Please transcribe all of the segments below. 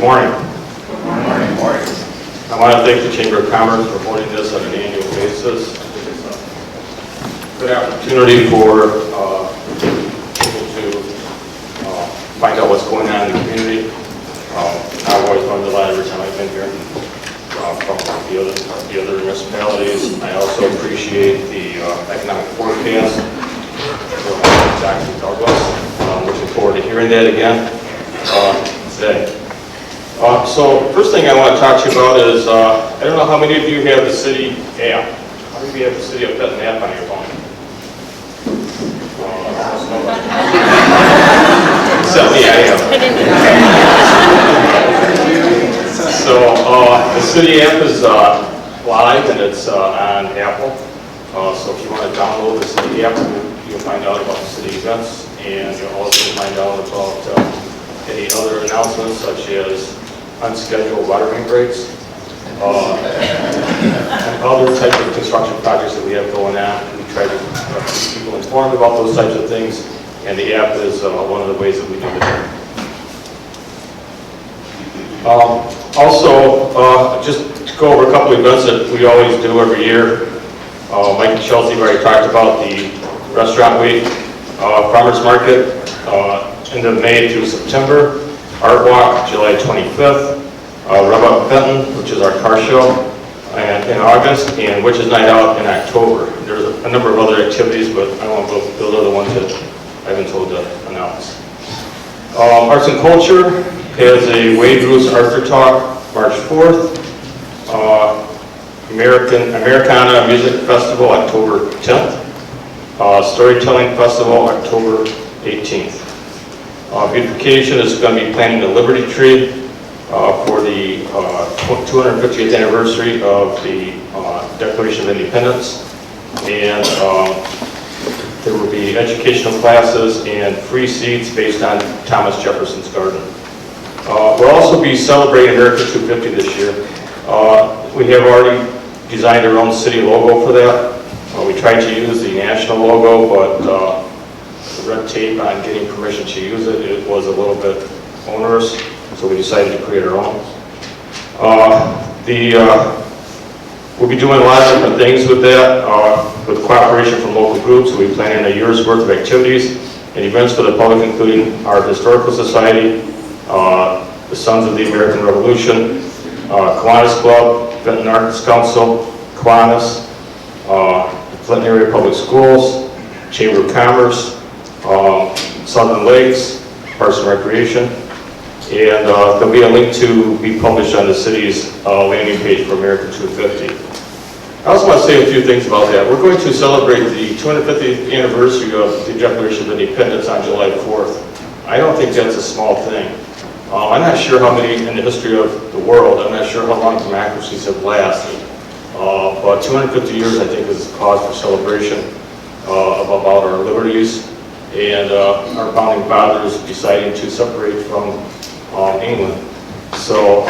morning. Good morning. I want to thank the Chamber of Commerce for holding this on an annual basis. It's a good opportunity for people to find out what's going on in the community. I've always learned a lot every time I've been here from the other municipalities. I also appreciate the economic forecast from Dr. Douglas. Looking forward to hearing that again today. So first thing I want to talk to you about is, I don't know how many of you have the city app. How many of you have the City of Benton app on your phone? Except me, I am. So the city app is live and it's on Apple. So if you want to download the city app, you'll find out about the city events, and you'll also find out about any other announcements such as unscheduled water main breaks, and other types of construction projects that we have going on. We try to keep people informed about those types of things, and the app is one of the ways that we do that. Also, just to go over a couple of events that we always do every year. Mike and Chelsea have already talked about the Restaurant Week, Farmers Market, end of May through September, Art Walk, July 25th, Rev Up Benton, which is our car show, and in August, and Witches Night Out in October. There's a number of other activities, but I won't go. Those are the ones that I've been told to announce. Arts and Culture has a Wade Roos Arthur Talk, March 4th. Americana Music Festival, October 10th. Storytelling Festival, October 18th. Beautification is going to be planting the Liberty Tree for the 250th anniversary of the Declaration of Independence. And there will be educational classes and free seats based on Thomas Jefferson's garden. We'll also be celebrating America 250 this year. We have already designed our own city logo for that. We tried to use the national logo, but the red tape on getting permission to use it was a little bit onerous, so we decided to create our own. We'll be doing a lot of different things with that, with cooperation from local groups. We'll be planning a year's worth of activities and events for the public, including our Historical Society, the Sons of the American Revolution, Kiwanis Club, Benton Arts Council, Kiwanis, Clinton Area Public Schools, Chamber of Commerce, Southern Lakes, Parks and Recreation, and there'll be a link to be published on the city's landing page for America 250. I also want to say a few things about that. We're going to celebrate the 250th anniversary of the Declaration of Independence on July 4th. I don't think that's a small thing. I'm not sure how many in the history of the world, I'm not sure how long democracies have lasted, but 250 years I think is a cause for celebration about our liberties and our founding fathers deciding to separate from England. So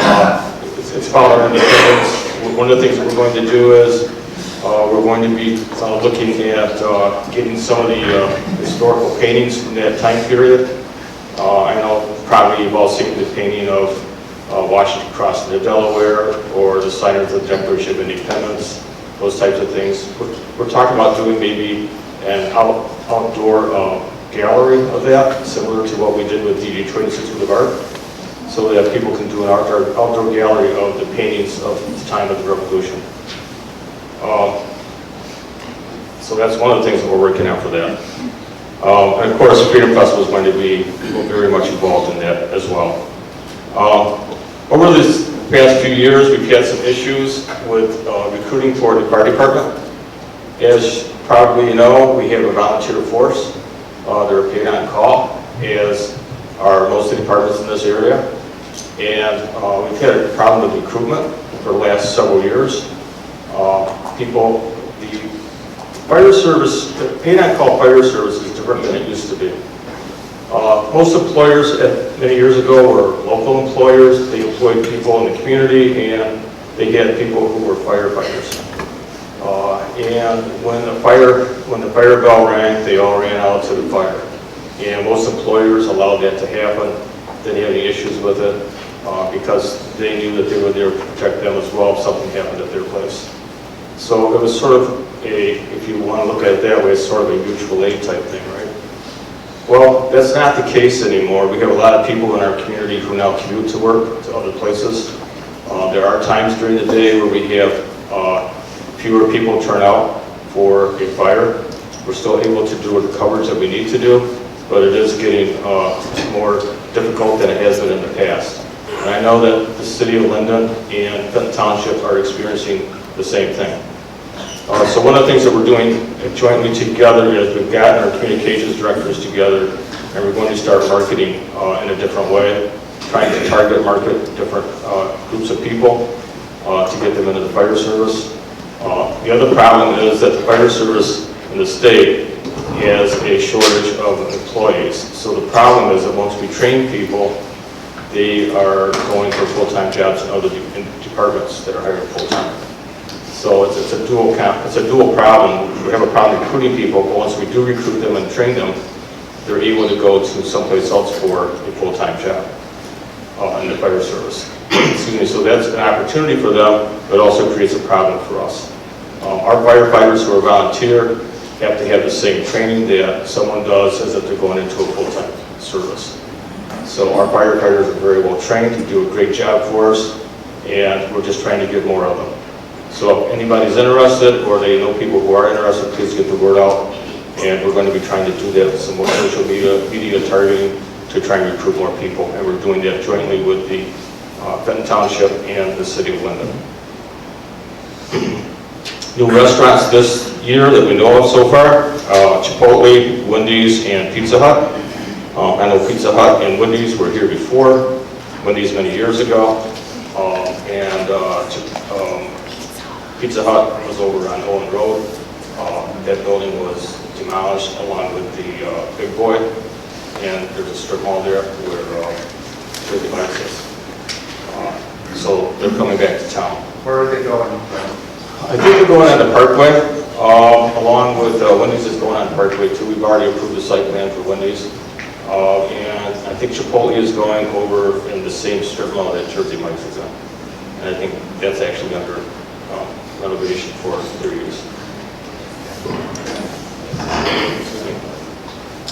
it's about our independence. One of the things we're going to do is we're going to be looking at getting some of the historical paintings from that time period. I know probably you've all seen the painting of Washington crossing the Delaware or the sign of the Declaration of Independence, those types of things. We're talking about doing maybe an outdoor gallery of that, similar to what we did with the Detroit Institute of Art, so that people can do an outdoor gallery of the paintings of the time of the Revolution. So that's one of the things that we're working on for that. And of course, the Freedom Festival is going to be very much involved in that as well. Over this past few years, we've had some issues with recruiting for the fire department. As probably you know, we have a volunteer force. They're paid on call, as are most of the departments in this area. And we've had a problem with recruitment for the last several years. The fire service, the paid on call fire service is different than it used to be. Most employers many years ago were local employers. They employed people in the community, and they had people who were firefighters. And when the fire bell rang, they all ran out to the fire. And most employers allowed that to happen. Didn't have any issues with it. because they knew that they were there to protect them as well if something happened at their place. So it was sort of if you want to look at it that way, it's sort of a mutual aid type thing, right? Well, that's not the case anymore. We have a lot of people in our community who now commute to work, to other places. There are times during the day where we have fewer people turn out for a fire. We're still able to do the coverage that we need to do, but it is getting more difficult than it has been in the past. And I know that the city of Linden and Fenton Township are experiencing the same thing. So one of the things that we're doing jointly together is we've gotten our communications directors together, and we're going to start marketing in a different way, trying to target market different groups of people to get them into the fire service. The other problem is that the fire service in the state has a shortage of employees. So the problem is that once we train people, they are going for full-time jobs in other departments that are hired full-time. So it's a dual problem. We have a problem recruiting people, but once we do recruit them and train them, they're able to go to someplace else for a full-time job in the fire service. Excuse me. So that's an opportunity for them, but also creates a problem for us. Our firefighters who are volunteer have to have the same training that someone does as if they're going into a full-time service. So our firefighters are very well trained to do a great job for us, and we're just trying to get more of them. So if anybody's interested, or they know people who are interested, please get the word out. And we're going to be trying to do that with some more social media targeting to try and recruit more people. And we're doing that jointly with the Fenton Township and the city of Linden. New restaurants this year that we know of so far, Chipotle, Wendy's, and Pizza Hut. I know Pizza Hut and Wendy's were here before, Wendy's many years ago, Pizza Hut was over on Owen Road. That building was demolished along with the Big Boy, and there's a strip mall there where the bikes is. So they're coming back to town. Where are they going? I think they're going on the Parkway, along with Wendy's is going on Parkway too. We've already approved the site plan for Wendy's. And I think Chipotle is going over in the same strip mall that Jersey Mike's is in. And I think that's actually under renovation for their use.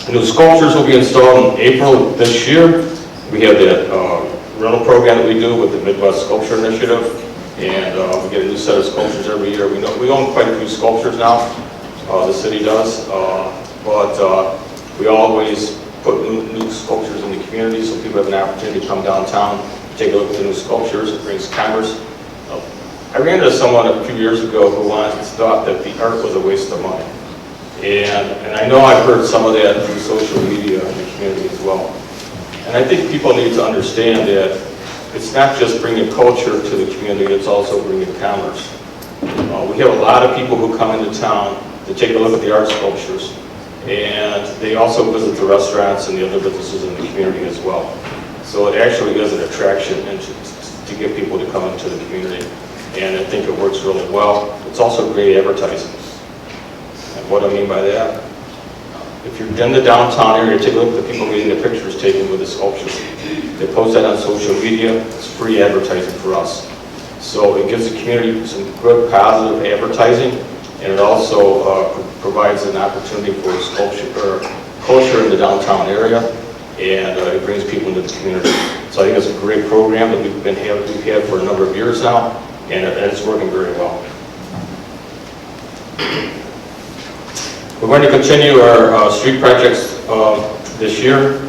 New sculptures will be installed in April this year. We have that rental program that we do with the Midwest Sculpture Initiative, and we get a new set of sculptures every year. We own quite a few sculptures now, the city does, but we always put new sculptures in the community so people have an opportunity to come downtown, take a look at the new sculptures. It brings commerce. I ran into someone a few years ago who thought that the art was a waste of money. And I know I've heard some of that through social media in the community as well. And I think people need to understand that it's not just bringing culture to the community, it's also bringing commerce. We have a lot of people who come into town to take a look at the art sculptures. And they also visit the restaurants and the other businesses in the community as well. So it actually is an attraction to get people to come into the community. And I think it works really well. It's also great advertising. And what I mean by that, if you're in the downtown area, take a look at the people getting the pictures taken with the sculptures. They post that on social media. It's free advertising for us. So it gives the community some good, positive advertising, and it also provides an opportunity for sculpture or culture in the downtown area, and it brings people into the community. So I think it's a great program that we've had for a number of years now, and it's working very well. We're going to continue our street projects this year.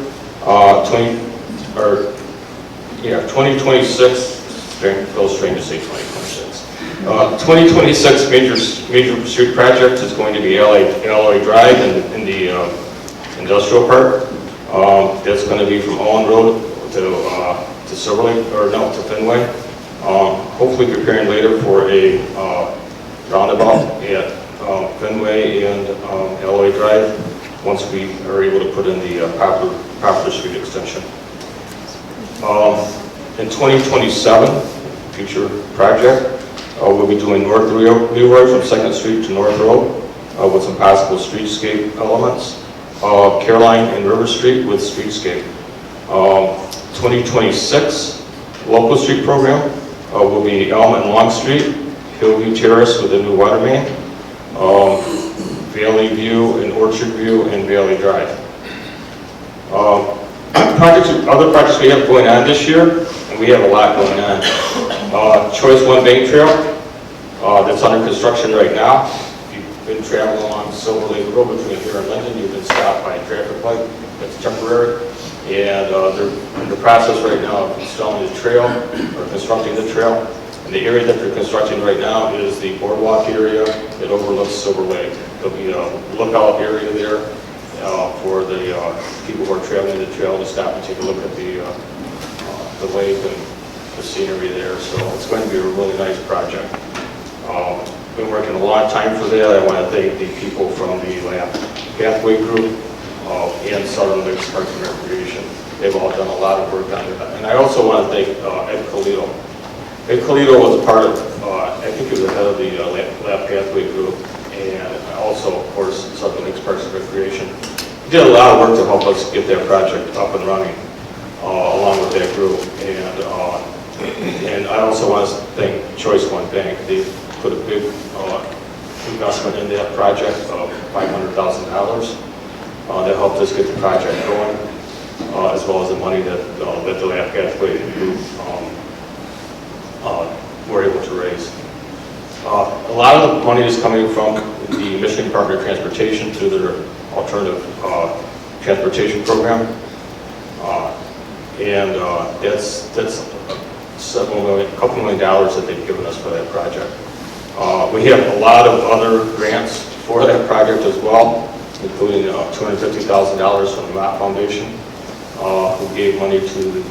2026. Feels strange to say 2026. 2026 major street project is going to be LA Drive in the industrial park. That's going to be from Owen Road to Silverlake, or no, to Fenway. Hopefully preparing later for a roundabout at Fenway and LA Drive once we are able to put in the Poplar Street extension. In 2027, future project, we'll be doing North Leroy from 2nd Street to North Road with some possible streetscape elements. Caroline and River Street with streetscape. 2026, Local street program will be Elm and Long Street, Hillview Terrace with a new water main, Valley View and Orchard View and Valley Drive. Other projects we have going on this year, and we have a lot going on. Choice 1 Bank Trail, that's under construction right now. If you've been traveling along Silver Lake Road between here and Linden, you've been stopped by a traffic light. That's temporary. And they're in the process right now of installing the trail, or constructing the trail. And the area that they're constructing right now is the boardwalk area that overlooks Silver Lake. There'll be a lookout area there for the people who are traveling the trail to stop and take a look at the lake and the scenery there. So it's going to be a really nice project. Been working a long time for that. I want to thank the people from the Lab Pathway Group and Southern Lakes Parks and Recreation. They've all done a lot of work on it. And I also want to thank Ed Colito. Ed Colito was a part of, I think he was the head of the Lab Pathway Group, and also, of course, Southern Lakes Parks and Recreation. He did a lot of work to help us get that project up and running, along with that group. And I also want to thank Choice 1 Bank. They put a big investment in that project of $500,000. That helped us get the project going, as well as the money that the Lab Pathway Group were able to raise. A lot of the money is coming from the Michigan Department of Transportation through their alternative transportation program, and that's a couple $1 million that they've given us for that project. We have a lot of other grants for that project as well, including $250,000 from the Mott Foundation, who gave money to the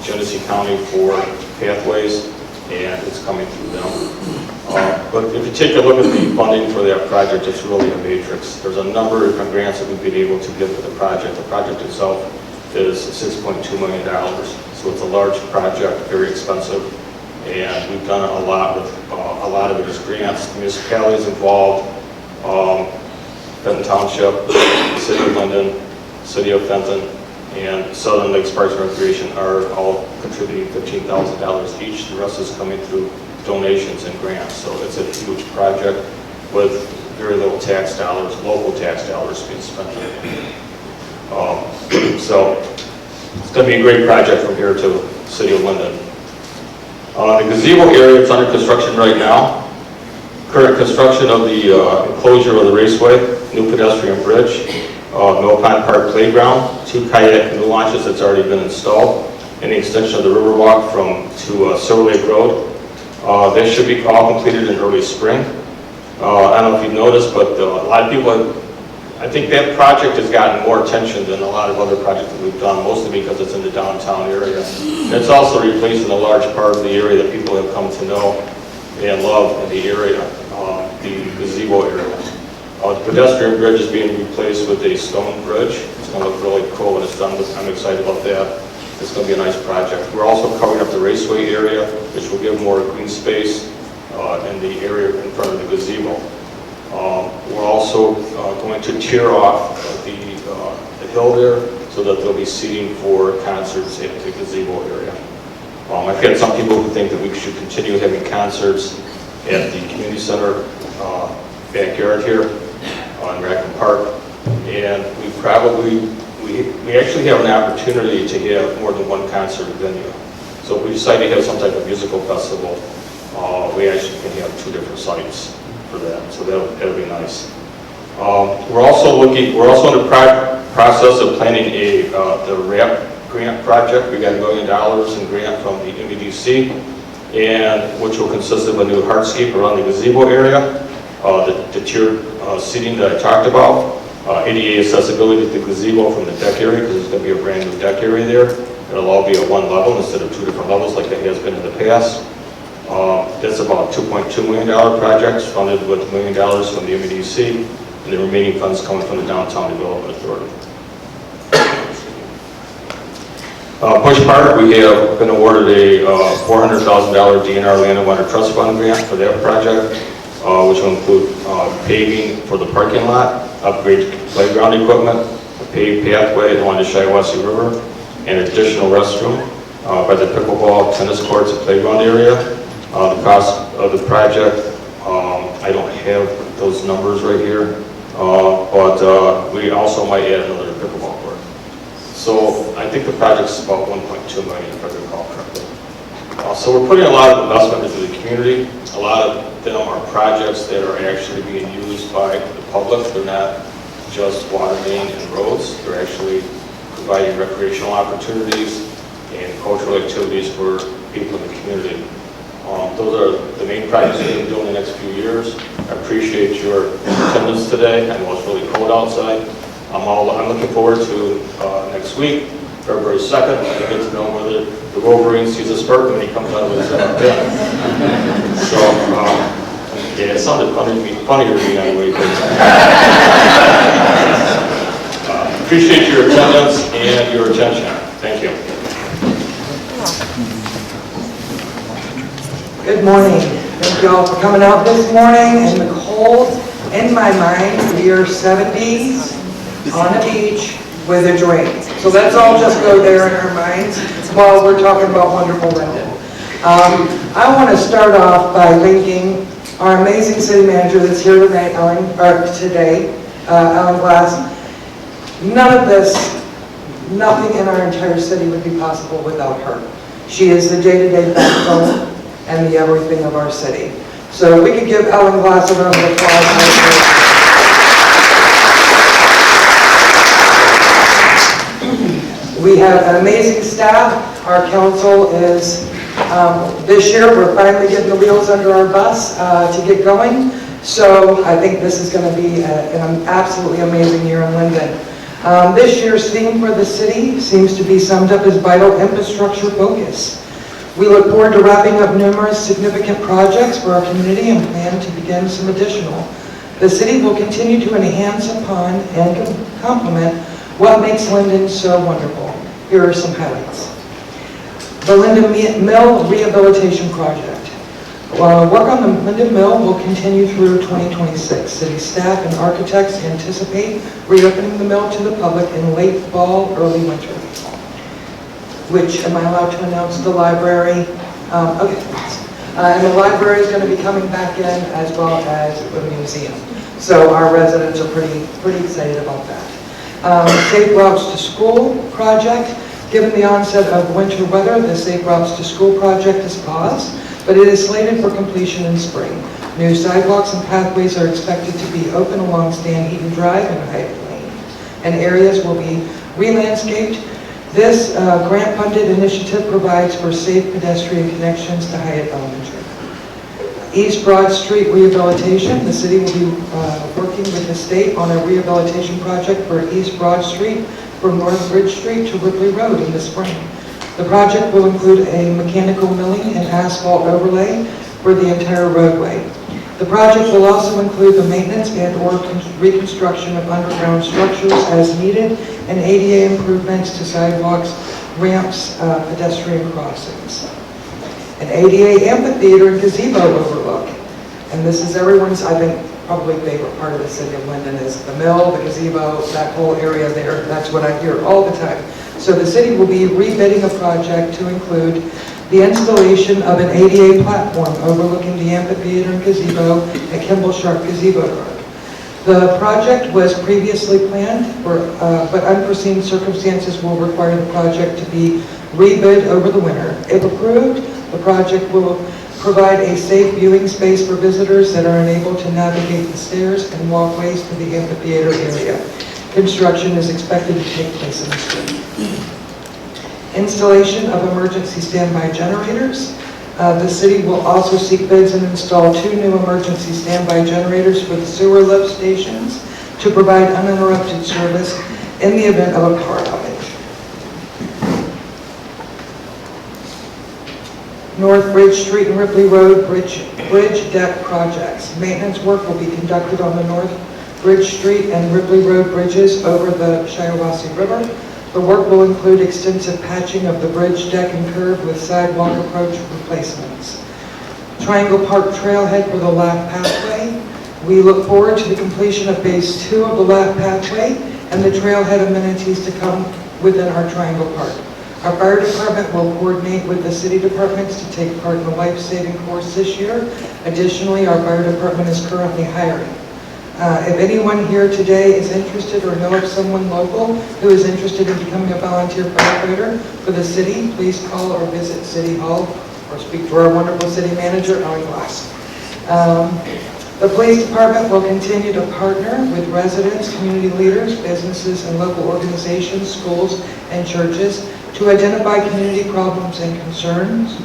Genesee County for pathways, and it's coming through them. But if you take a look at the funding for that project, it's really a matrix. There's a number of different grants that we've been able to get for the project. The project itself is $6.2 million, so it's a large project, very expensive, and we've done a lot with a lot of it is grants. The municipalities involved, Fenton Township, City of Linden, City of Fenton, and Southern Lakes Parks and Recreation are all contributing $15,000 each. The rest is coming through donations and grants. So it's a huge project with very little tax dollars, local tax dollars being spent. So it's going to be a great project from here to City of Linden. The gazebo area is under construction right now. Current construction of the enclosure of the raceway, new pedestrian bridge, Mill Pond Park playground, 2 kayak canoe launches that's already been installed, and the extension of the Riverwalk to Silver Lake Road. They should be all completed in early spring. I don't know if you've noticed, but a lot of people, I think that project has gotten more attention than a lot of other projects that we've done, mostly because it's in the downtown area. And it's also replacing a large part of the area that people have come to know and love in the area, the gazebo area. The pedestrian bridge is being replaced with a stone bridge. It's going to look really cool when it's done. I'm excited about that. It's going to be a nice project. We're also covering up the raceway area, which will give more green space in the area in front of the gazebo. We're also going to tear off the hill there so that there'll be seating for concerts in the gazebo area. I've had some people who think that we should continue having concerts at the community center backyard here on Rackham Park, and we actually have an opportunity to have more than one concert venue. So if we decide to have some type of musical festival, we actually can have 2 different sites for that. So that'll be nice. We're also in the process of planning the RAP grant project. We got $1 million in grant from the MEDC, and which will consist of a new hardscape around the gazebo area, the tiered seating that I talked about, ADA accessibility to the gazebo from the deck area, because there's going to be a brand new deck area there. It'll all be at one level instead of 2 different levels like it has been in the past. That's about a $2.2 million project, funded with $1 million from the MEDC, and the remaining funds coming from the Downtown Development Authority. Bush Park, we have been awarded a $400,000 DNR Land and Water Trust Fund grant for that project, which will include paving for the parking lot, upgrade playground equipment, a paved pathway along the Shiawassee River, and additional restroom. by the pickleball, tennis courts, and playground area. The cost of the project, I don't have those numbers right here, but we also might add another pickleball court. So I think the project's about 1.2 million, if I recall correctly. So we're putting a lot of investment into the community. A lot of them are projects that are actually being used by the public. They're not just water main and roads. They're actually providing recreational opportunities and cultural activities for people in the community. Those are the main projects we're going to do in the next few years. I appreciate your attendance today. I know it's really cold outside. I'm looking forward to next week, February 2nd, to get to know whether the Wolverine sees a spark when he comes out of his den. So, yeah, it sounded funnier to me anyway. Appreciate your attendance and your attention. Thank you. Good morning. Thank you all for coming out this morning in the cold. In my mind, we are 70s on a beach with a drink. So let's all just go there in our minds while we're talking about wonderful Linden. I want to start off by thanking our amazing city manager that's here tonight, Ellen Glass. None of this, nothing in our entire city would be possible without her. She is the day-to-day backbone and the everything of our city. So we could give Ellen Glass a round of applause. We have an amazing staff. Our council is, this year we're finally getting the wheels under our bus to get going. So I think this is going to be an absolutely amazing year in Linden. This year's theme for the city seems to be summed up as vital infrastructure focus. We look forward to wrapping up numerous significant projects for our community and plan to begin some additional. The city will continue to enhance upon and complement what makes Linden so wonderful. Here are some highlights. The Linden Mill Rehabilitation Project. Work on the Linden Mill will continue through 2026. City staff and architects anticipate reopening the mill to the public in late fall, early winter. Which, am I allowed to announce the library? Okay. And the library is going to be coming back in as well as the museum. So our residents are pretty excited about that. Safe Routes to School project. Given the onset of winter weather, the Safe Routes to School project is paused, but it is slated for completion in spring. New sidewalks and pathways are expected to be open along Stan Eaton Drive and Hyatt Lane, and areas will be re-landscaped. This grant-funded initiative provides for safe pedestrian connections to Hyatt Elementary. East Broad Street rehabilitation. The city will be working with the state on a rehabilitation project for East Broad Street from North Bridge Street to Ripley Road in the spring. The project will include a mechanical milling and asphalt overlay for the entire roadway. The project will also include the maintenance and or reconstruction of underground structures as needed and ADA improvements to sidewalks, ramps, pedestrian crossings. An ADA amphitheater and gazebo overlook. And this is everyone's, I think, probably favorite part of the city of Linden is the mill, the gazebo, that whole area there. That's what I hear all the time. So the city will be rebidding a project to include the installation of an ADA platform overlooking the amphitheater and gazebo at Kimball Sharp Gazebo Park. The project was previously planned, but unforeseen circumstances will require the project to be rebid over the winter. If approved, the project will provide a safe viewing space for visitors that are unable to navigate the stairs and walkways to the amphitheater area. Construction is expected to take place in the spring. Installation of emergency standby generators. The city will also seek bids and install 2 new emergency standby generators for the sewer lift stations to provide uninterrupted service in the event of a power outage. North Bridge Street and Ripley Road bridge deck projects. Maintenance work will be conducted on the North Bridge Street and Ripley Road bridges over the Shiawassee River. The work will include extensive patching of the bridge deck and curb with sidewalk approach replacements. Triangle Park Trailhead for the LAF pathway. We look forward to the completion of phase 2 of the LAF pathway and the trailhead amenities to come within our Triangle Park. Our fire department will coordinate with the city departments to take part in the life-saving course this year. Additionally, our fire department is currently hiring. If anyone here today is interested or know of someone local who is interested in becoming a volunteer firefighter for the city, please call or visit City Hall or speak to our wonderful city manager, Ellen Glass. The police department will continue to partner with residents, community leaders, businesses, and local organizations, schools, and churches to identify community problems and concerns,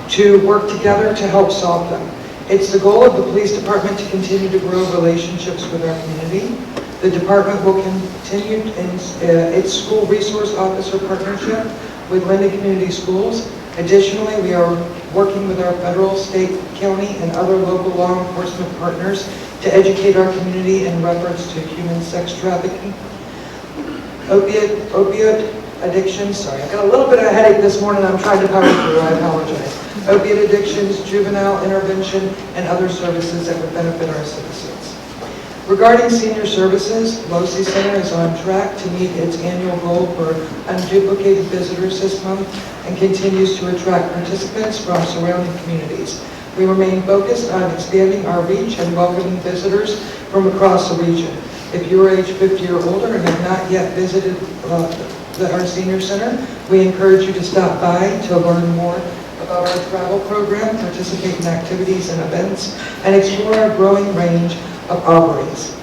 to work together to help solve them. It's the goal of the police department to continue to grow relationships with our community. The department will continue in its school resource officer partnership with Linden Community Schools. Additionally, we are working with our federal, state, county, and other local law enforcement partners to educate our community in reference to human sex trafficking, opioid addiction. Sorry, I got a little bit of a headache this morning. I'm trying to power through. I apologize. Opiate addictions, juvenile intervention, and other services that would benefit our citizens. Regarding senior services, LOSI Center is on track to meet its annual goal for unduplicated visitors this month and continues to attract participants from surrounding communities. We remain focused on expanding our reach and welcoming visitors from across the region. If you are age 50 or older and have not yet visited our senior center, we encourage you to stop by to learn more about our travel program, participate in activities and events, and explore our growing range of offerings.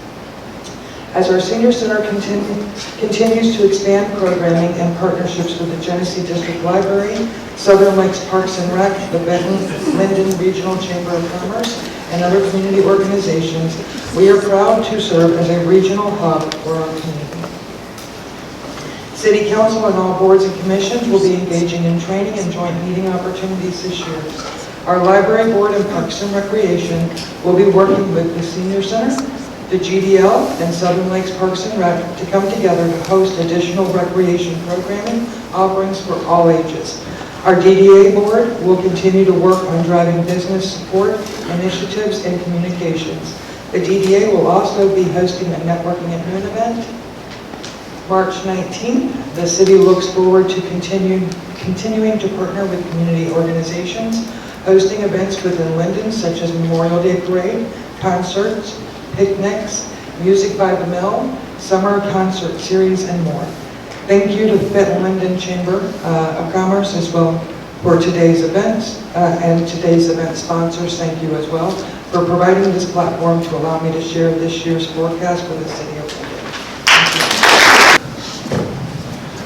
As our senior center continues to expand programming and partnerships with the Genesee District Library, Southern Lakes Parks and Rec, the Benton Linden Regional Chamber of Commerce, and other community organizations, we are proud to serve as a regional hub for our community. City Council and all boards and commissions will be engaging in training and joint meeting opportunities this year. Our Library Board and Parks and Recreation will be working with the Senior Center, the GDL, and Southern Lakes Parks and Rec to come together to host additional recreation programming offerings for all ages. Our DDA Board will continue to work on driving business support initiatives and communications. The DDA will also be hosting a networking at noon event. March 19th, the city looks forward to continuing to partner with community organizations, hosting events within Linden such as Memorial Day Parade, concerts, picnics, Music by the Mill, summer concert series, and more. Thank you to the Benton Linden Chamber of Commerce as well for today's events and today's event sponsors. Thank you as well for providing this platform to allow me to share this year's forecast for the city of Linden.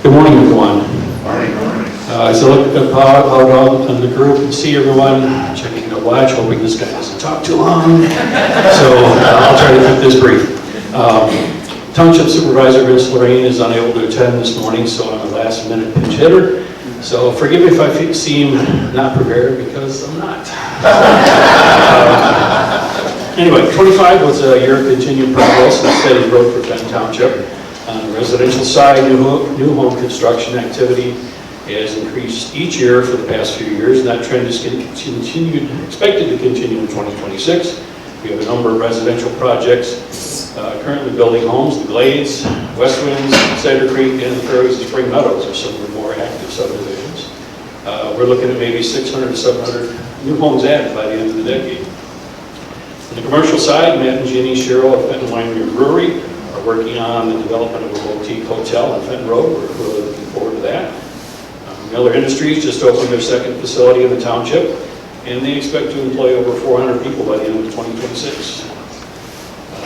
Good morning, everyone. Morning. As I look out on the group and see everyone, checking the watch, hoping this guy doesn't talk too long. So I'll try to keep this brief. Township Supervisor Vince Lorraine is unable to attend this morning, so I'm a last-minute pinch hitter. So forgive me if I seem not prepared, because I'm not. Anyway, 25 was a year of continued progress and steady growth for Benton Township. On the residential side, new home construction activity has increased each year for the past few years, and that trend is expected to continue in 2026. We have a number of residential projects currently building homes. The Glades, West Winds, Cedar Creek, and the Prairies and Spring Meadows are some of the more active subdivisions. We're looking at maybe 600 to 700 new homes added by the end of the decade. On the commercial side, Matt and Jeannie Sherrill at Fenton Winery and Brewery are working on the development of a boutique hotel on Fenton Road. We're really looking forward to that. Miller Industries just opened their second facility in the township, and they expect to employ over 400 people by the end of 2026.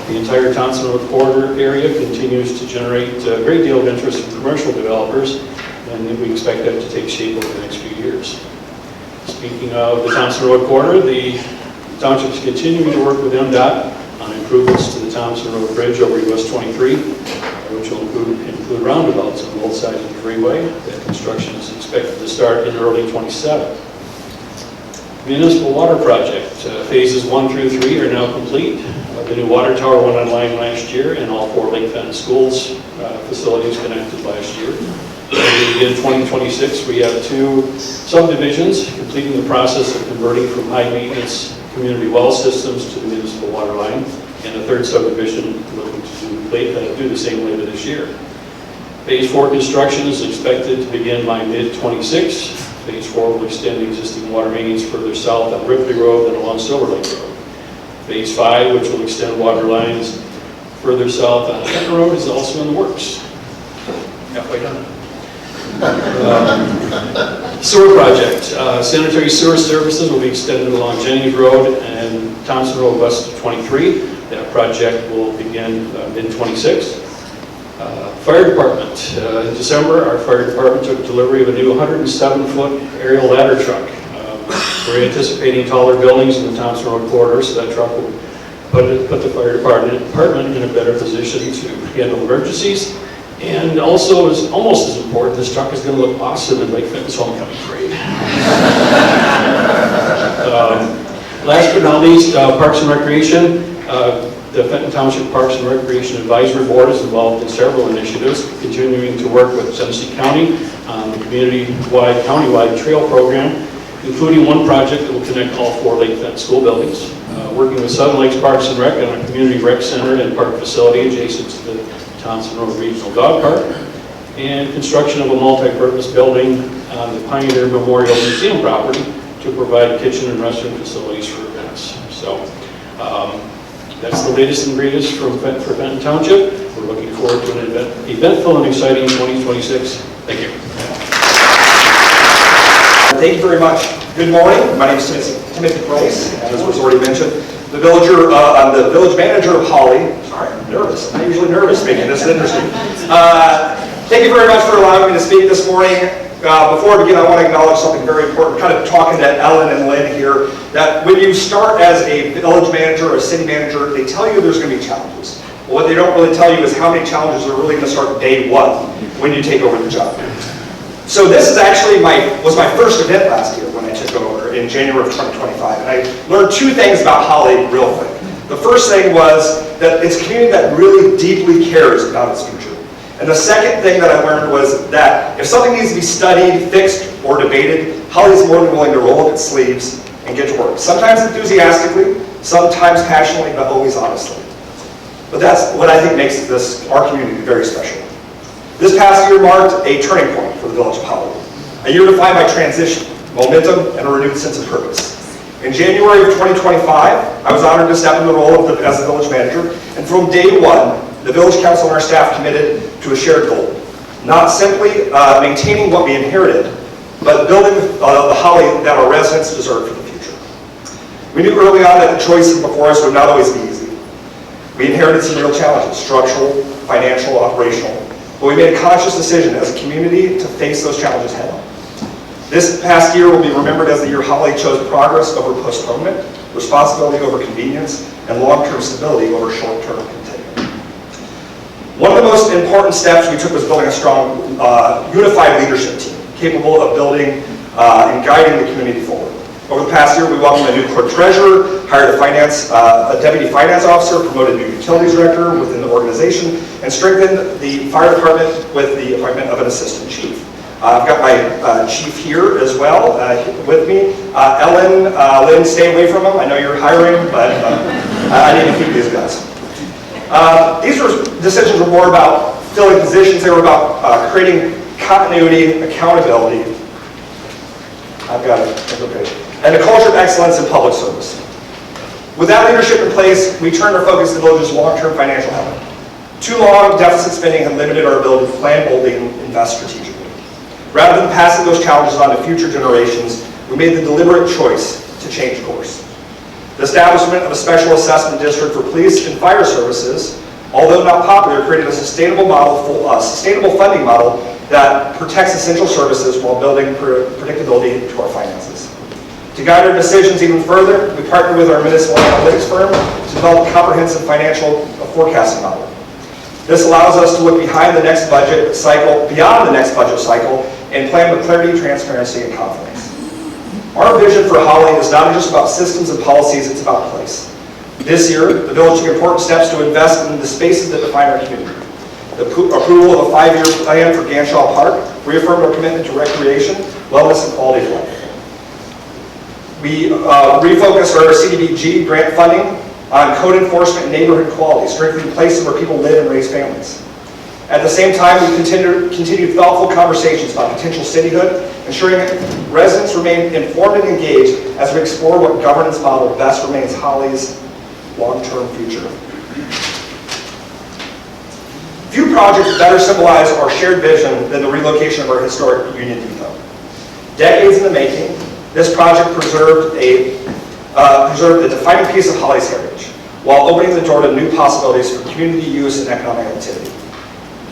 The entire Thompson Road corridor area continues to generate a great deal of interest from commercial developers, and we expect that to take shape over the next few years. Speaking of the Thompson Road corridor, the township is continuing to work with MDOT on improvements to the Thompson Road Bridge over US 23, which will include roundabouts on both sides of the freeway. That construction is expected to start in early 27. Municipal water project, phases 1 through 3 are now complete. The new water tower went online last year, and all 4 Lake Fenton schools facilities connected last year. In 2026, we have 2 subdivisions completing the process of converting from high maintenance community well systems to the municipal water line, and a 3rd subdivision looking to do the same later this year. Phase 4 construction is expected to begin by mid-26. Phase 4 will extend the existing water mains further south on Ripley Road and along Silver Lake Road. Phase 5, which will extend water lines further south on Kenton Road, is also in the works. Halfway done. Sewer project. Sanitary sewer services will be extended along Jennings Road and Thompson Road west of 23. That project will begin mid-26. Fire department. In December, our fire department took delivery of a new 107-foot aerial ladder truck. We're anticipating taller buildings in the Thompson Road corridor, so that truck will put the fire department in a better position to handle emergencies. And also, is almost as important, this truck is going to look awesome in Lake Fenton's homecoming parade. Last but not least, Parks and Recreation. The Fenton Township Parks and Recreation Advisory Board is involved in several initiatives, continuing to work with Genesee County on the community-wide, county-wide trail program, including one project that will connect all 4 Lake Fenton school buildings. Working with Southern Lakes Parks and Rec on a community rec center and park facility adjacent to the Thompson Road Regional Dog Park, and construction of a multi-purpose building on the Pioneer Memorial Museum property to provide kitchen and restroom facilities for events. So that's the latest and greatest for Fenton Township. We're looking forward to an eventful and exciting 2026. Thank you. Thank you very much. Good morning. My name is Timothy Price, as was already mentioned. I'm the village manager of Holly. Sorry, I'm nervous. I'm usually nervous speaking in this industry. Thank you very much for allowing me to speak this morning. Before I begin, I want to acknowledge something very important, kind of talking to Ellen and Lynn here, that when you start as a village manager or a city manager, they tell you there's going to be challenges. Well, what they don't really tell you is how many challenges are really going to start day one when you take over the job. So this is actually was my first event last year when I took over in January of 2025. And I learned 2 things about Holly real quick. The first thing was that it's a community that really deeply cares about its future. And the second thing that I learned was that if something needs to be studied, fixed, or debated, Holly's more than willing to roll up its sleeves and get to work. Sometimes enthusiastically, sometimes passionately, but always honestly. But that's what I think makes our community very special. This past year marked a turning point for the Village of Holly. A year defined by transition, momentum, and a renewed sense of purpose. In January of 2025, I was honored to step into the role as the village manager, and from day one, the village council and our staff committed to a shared goal. Not simply maintaining what we inherited, but building the Holly that our residents deserve for the future. We knew early on that the choices before us would not always be easy. We inherited some real challenges, structural, financial, operational, but we made a conscious decision as a community to face those challenges head on. This past year will be remembered as the year Holly chose progress over postponement, responsibility over convenience, and long-term stability over short-term containment. One of the most important steps we took was building a strong, unified leadership team, capable of building and guiding the community forward. Over the past year, we welcomed a new clerk treasurer, hired a deputy finance officer, promoted a new utilities director within the organization, and strengthened the fire department with the appointment of an assistant chief. I've got my chief here as well with me. Ellen, Lynn, stay away from them. I know you're hiring, but I need to keep these guys. These decisions were more about filling positions. They were about creating continuity, accountability. I've got it. That's okay. And a culture of excellence in public service. With that leadership in place, we turned our focus to the village's long-term financial health. Too long, deficit spending had limited our ability to plan boldly and invest strategically. Rather than passing those challenges on to future generations, we made the deliberate choice to change course. The establishment of a special assessment district for police and fire services, although not popular, created a sustainable funding model that protects essential services while building predictability to our finances. To guide our decisions even further, we partnered with our municipal analytics firm to develop a comprehensive financial forecasting model. This allows us to look behind the next budget cycle, beyond the next budget cycle, and plan with clarity, transparency, and confidence. Our vision for Holly is not just about systems and policies, it's about place. This year, the village took important steps to invest in the spaces that define our community. The approval of a 5-year plan for Ganshaw Park reaffirmed our commitment to recreation, wellness, and quality of life. We refocused our CDBG grant funding on code enforcement and neighborhood quality, strengthening places where people live and raise families. At the same time, we continue thoughtful conversations about potential cityhood, ensuring residents remain informed and engaged as we explore what governance model best remains Holly's long-term future. Few projects better symbolize our shared vision than the relocation of our historic Union Depot. Decades in the making, this project preserved a defining piece of Holly's heritage, while opening the door to new possibilities for community use and economic activity.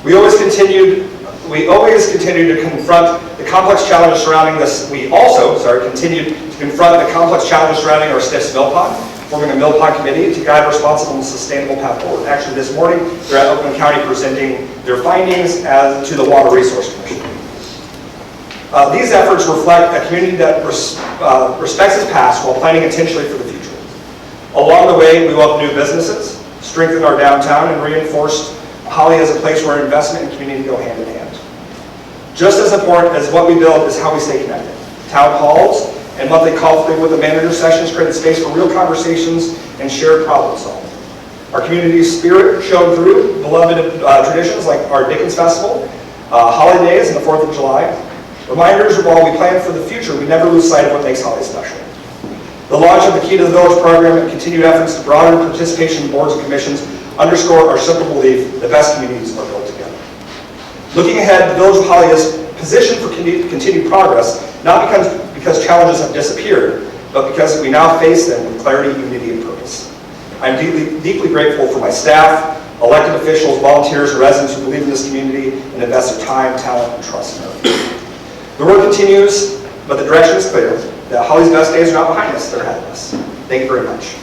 We always continue to confront the complex challenges surrounding this. We also, continued to confront the complex challenges surrounding our Stiffs Mill Pond, forming a Mill Pond committee to guide a responsible and sustainable path forward. Actually, this morning, they're at Oakland County presenting their findings to the Water Resource Commission. These efforts reflect a community that respects its past while planning intentionally for the future. Along the way, we welcome new businesses, strengthened our downtown, and reinforced Holly as a place where investment and community go hand in hand. Just as important as what we build is how we stay connected. Town halls and monthly coffee with the manager sessions create space for real conversations and shared problem solving. Our community's spirit showed through beloved traditions like our Dickens Festival, holidays, and the 4th of July. Reminders of while we plan for the future, we never lose sight of what makes Holly special. The launch of the Key to the Village program and continued efforts to broaden participation in boards and commissions underscore our simple belief that best communities are built together. Looking ahead, the Village of Holly is positioned for continued progress, not because challenges have disappeared, but because we now face them with clarity, unity, and purpose. I'm deeply grateful for my staff, elected officials, volunteers, and residents who believe in this community and invest their time, talent, and trust in it. The work continues, but the direction is clear, that Holly's best days are not behind us, they're ahead of us. Thank you very much.